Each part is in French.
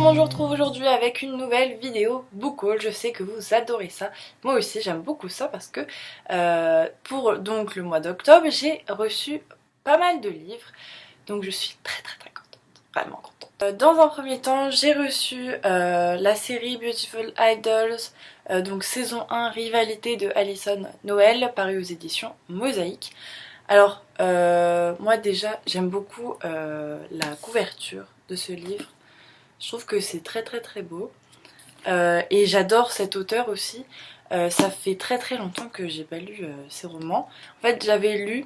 monde, je vous retrouve aujourd'hui avec une nouvelle vidéo book haul. Je sais que vous adorez ça, moi aussi j'aime beaucoup ça parce que pour donc le mois d'octobre j'ai reçu pas mal de livres, donc je suis très contente, vraiment contente. Dans un premier temps j'ai reçu la série Beautiful Idols, donc saison 1 rivalité de Alison Noël, paru aux éditions Mosaïque. Alors moi déjà j'aime beaucoup la couverture de ce livre. Je trouve que c'est très beau. Et j'adore cet auteur aussi. Ça fait très longtemps que j'ai pas lu ses romans. En fait, j'avais lu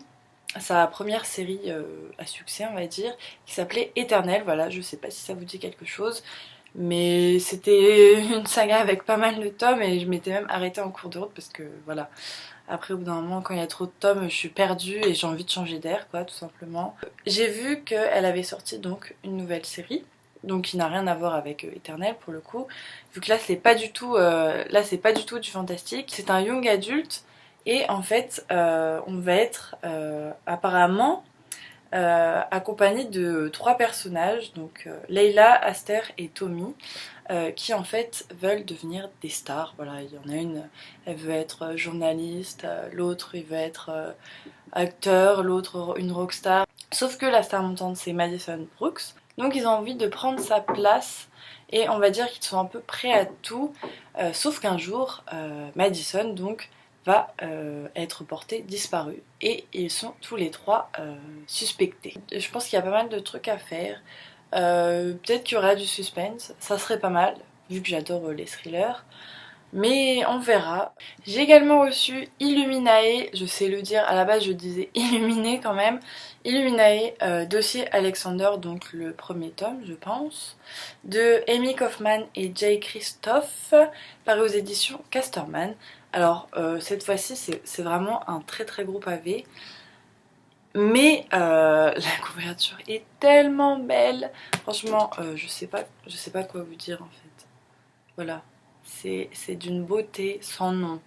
sa première série à succès, on va dire, qui s'appelait Éternel. Voilà, je sais pas si ça vous dit quelque chose, mais c'était une saga avec pas mal de tomes et je m'étais même arrêtée en cours de route parce que voilà. Après, au bout d'un moment, quand il y a trop de tomes, je suis perdue et j'ai envie de changer d'air, quoi, tout simplement. J'ai vu qu'elle avait sorti donc une nouvelle série, donc qui n'a rien à voir avec Éternel pour le coup, vu que là c'est pas du tout, du fantastique, c'est un young adulte et en fait on va être apparemment accompagné de trois personnages, donc Leila, Aster et Tommy, qui en fait veulent devenir des stars. Voilà, il y en a une, elle veut être journaliste, l'autre il veut être acteur, l'autre une rockstar. Sauf que la star montante c'est Madison Brooks, donc ils ont envie de prendre sa place et on va dire qu'ils sont un peu prêts à tout, sauf qu'un jour Madison donc va être portée disparue et ils sont tous les trois suspectés. Je pense qu'il y a pas mal de trucs à faire, peut-être qu'il y aura du suspense, ça serait pas mal vu que j'adore les thrillers. Mais on verra. J'ai également reçu Illuminae, je sais le dire, à la base je disais Illuminé quand même. Illuminae, dossier Alexander, donc le premier tome je pense, de Amy Kaufman et Jay Christophe, paru aux éditions Casterman. Alors cette fois-ci c'est vraiment un très gros pavé. Mais la couverture est tellement belle. Franchement, je sais pas quoi vous dire en fait. Voilà. C'est d'une beauté sans nom.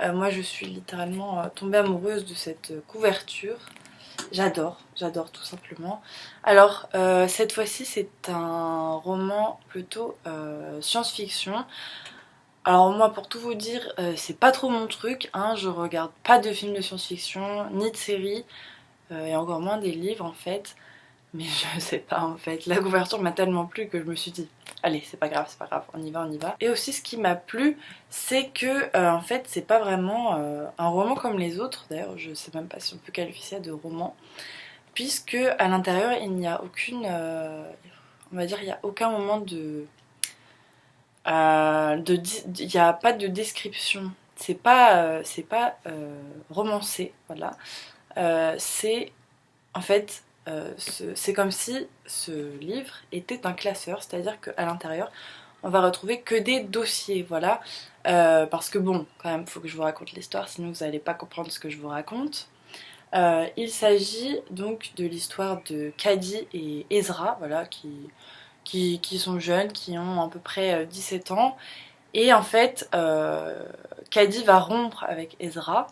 Moi je suis littéralement tombée amoureuse de cette couverture. J'adore tout simplement. Alors cette fois-ci c'est un roman plutôt science-fiction. Alors moi pour tout vous dire c'est pas trop mon truc, hein. Je regarde pas de films de science-fiction, ni de séries, et encore moins des livres en fait. Mais je sais pas en fait, la couverture m'a tellement plu que je me suis dit allez c'est pas grave, on y va. Et aussi ce qui m'a plu c'est que en fait c'est pas vraiment un roman comme les autres, d'ailleurs je sais même pas si on peut qualifier ça de roman, puisque à l'intérieur il n'y a aucune, on va dire il n'y a aucun moment il n'y a pas de description, c'est pas romancé, voilà. C'est en fait c'est comme si ce livre était un classeur, c'est-à-dire qu'à l'intérieur on va retrouver que des dossiers, voilà. Parce que bon, quand même, faut que je vous raconte l'histoire, sinon vous n'allez pas comprendre ce que je vous raconte. Il s'agit donc de l'histoire de Cady et Ezra, voilà, qui sont jeunes, qui ont à peu près 17 ans. Et en fait, Cady va rompre avec Ezra.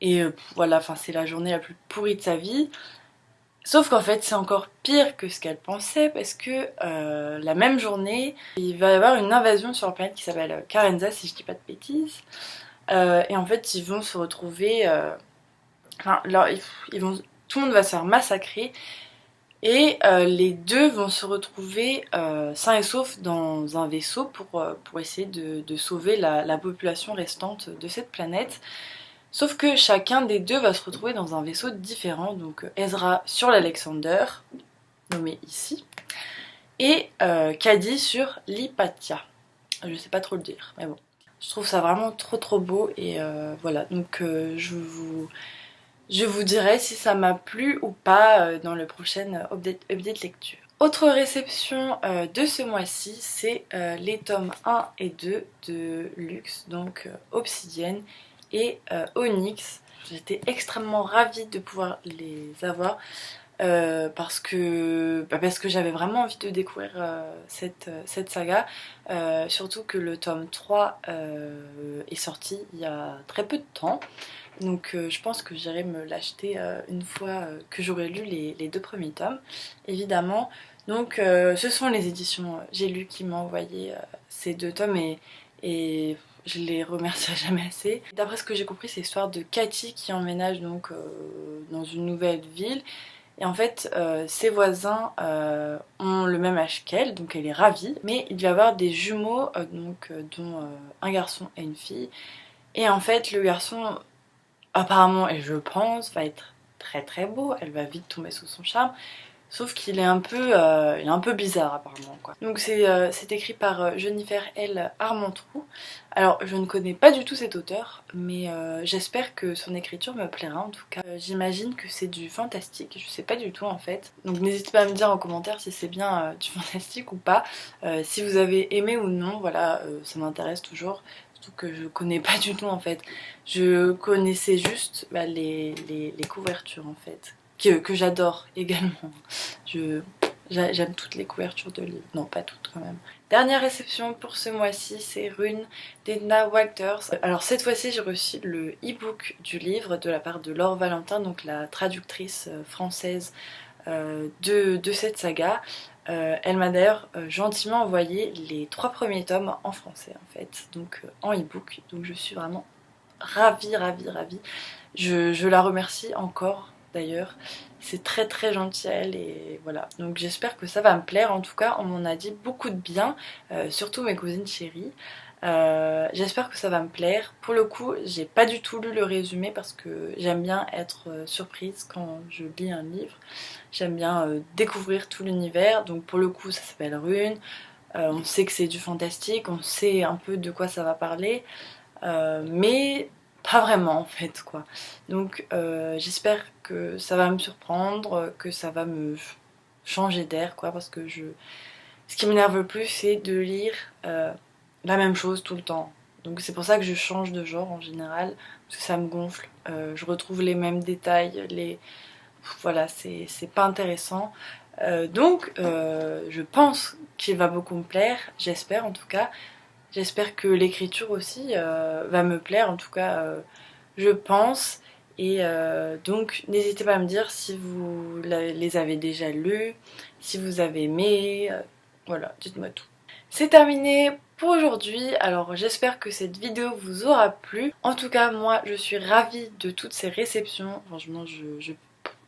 Et voilà, enfin, c'est la journée la plus pourrie de sa vie. Sauf qu'en fait c'est encore pire que ce qu'elle pensait parce que la même journée il va y avoir une invasion sur la planète qui s'appelle Carenza si je dis pas de bêtises, et en fait ils vont se retrouver, enfin ils vont, tout le monde va se faire massacrer et les deux vont se retrouver sains et saufs dans un vaisseau pour essayer de sauver la population restante de cette planète. Sauf que chacun des deux va se retrouver dans un vaisseau différent, donc Ezra sur l'Alexander, nommé ici, et Cady sur l'Hypatia. Je sais pas trop le dire, mais bon. Je trouve ça vraiment trop beau et voilà, donc je vous dirai si ça m'a plu ou pas dans le prochain update lecture. Autre réception de ce mois-ci, c'est les tomes 1 et 2 de Luxe, donc Obsidienne et Onyx. J'étais extrêmement ravie de pouvoir les avoir parce que j'avais vraiment envie de découvrir cette saga, surtout que le tome 3 est sorti il y a très peu de temps. Donc je pense que j'irai me l'acheter une fois que j'aurai lu les deux premiers tomes. Évidemment, Donc ce sont les éditions J'ai lu qui m'ont envoyé ces 2 tomes et je les remercie jamais assez. D'après ce que j'ai compris, c'est l'histoire de Cathy qui emménage donc dans une nouvelle ville. Et en fait, ses voisins ont le même âge qu'elle, donc elle est ravie. Mais il va y avoir des jumeaux, dont un garçon et une fille. Et en fait, le garçon, apparemment, et je pense, va être très très beau. Elle va vite tomber sous son charme. Sauf qu'il est il est un peu bizarre apparemment quoi. Donc c'est écrit par Jennifer L. Armentrout. Alors je ne connais pas du tout cet auteur, mais j'espère que son écriture me plaira en tout cas. J'imagine que c'est du fantastique, je sais pas du tout en fait. Donc n'hésitez pas à me dire en commentaire si c'est bien du fantastique ou pas. Si vous avez aimé ou non, voilà, ça m'intéresse toujours. Surtout que je connais pas du tout en fait. Je connaissais juste les couvertures en fait que j'adore également. J'aime toutes les couvertures de livres. Non, pas toutes quand même. Dernière réception pour ce mois-ci, c'est Rune d'Edna Walters. Alors cette fois-ci, j'ai reçu le e-book du livre de la part de Laure Valentin, donc la traductrice française de cette saga. Elle m'a d'ailleurs gentiment envoyé les 3 premiers tomes en français en fait, donc en e-book. Donc je suis vraiment ravie, ravie, ravie. Je la remercie encore d'ailleurs. C'est très très gentil à elle et voilà. Donc j'espère que ça va me plaire. En tout cas, on m'en a dit beaucoup de bien, surtout mes cousines chéries. J'espère que ça va me plaire. Pour le coup, j'ai pas du tout lu le résumé parce que j'aime bien être surprise quand je lis un livre. J'aime bien découvrir tout l'univers. Donc pour le coup, ça s'appelle Rune. On sait que c'est du fantastique, on sait un peu de quoi ça va parler. Mais pas vraiment en fait quoi. Donc j'espère que ça va me surprendre, que ça va me changer d'air quoi, parce que ce qui m'énerve le plus c'est de lire la même chose tout le temps. Donc c'est pour ça que je change de genre en général, parce que ça me gonfle. Je retrouve les mêmes détails, voilà, c'est pas intéressant. Je pense qu'il va beaucoup me plaire, j'espère en tout cas. J'espère que l'écriture aussi va me plaire, en tout cas je pense. Et donc n'hésitez pas à me dire si vous les avez déjà lus, si vous avez aimé, voilà, dites-moi tout. C'est terminé pour aujourd'hui, alors j'espère que cette vidéo vous aura plu. En tout cas moi je suis ravie de toutes ces réceptions, franchement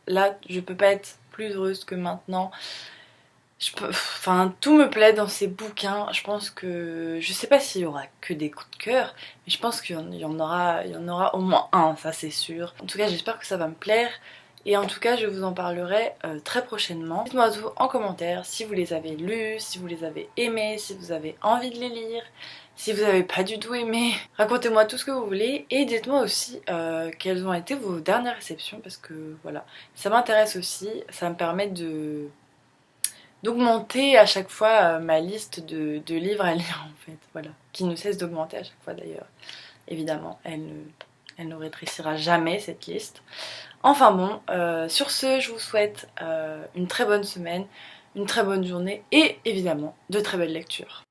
là je peux pas être plus heureuse que maintenant. Enfin, tout me plaît dans ces bouquins. Je pense que je sais pas s'il y aura que des coups de cœur, mais je pense qu'il y en aura au moins un, ça c'est sûr. En tout cas, j'espère que ça va me plaire. Et en tout cas, je vous en parlerai très prochainement. Dites-moi tout en commentaire si vous les avez lus, si vous les avez aimés, si vous avez envie de les lire, si vous n'avez pas du tout aimé. Racontez-moi tout ce que vous voulez et dites-moi aussi quelles ont été vos dernières réceptions parce que voilà, ça m'intéresse aussi, ça me permet d'augmenter à chaque fois ma liste de livres à lire en fait, voilà, qui ne cesse d'augmenter à chaque fois d'ailleurs. Évidemment, elle ne rétrécira jamais cette liste. Enfin bon, sur ce, je vous souhaite une très bonne semaine, une très bonne journée et évidemment de très belles lectures.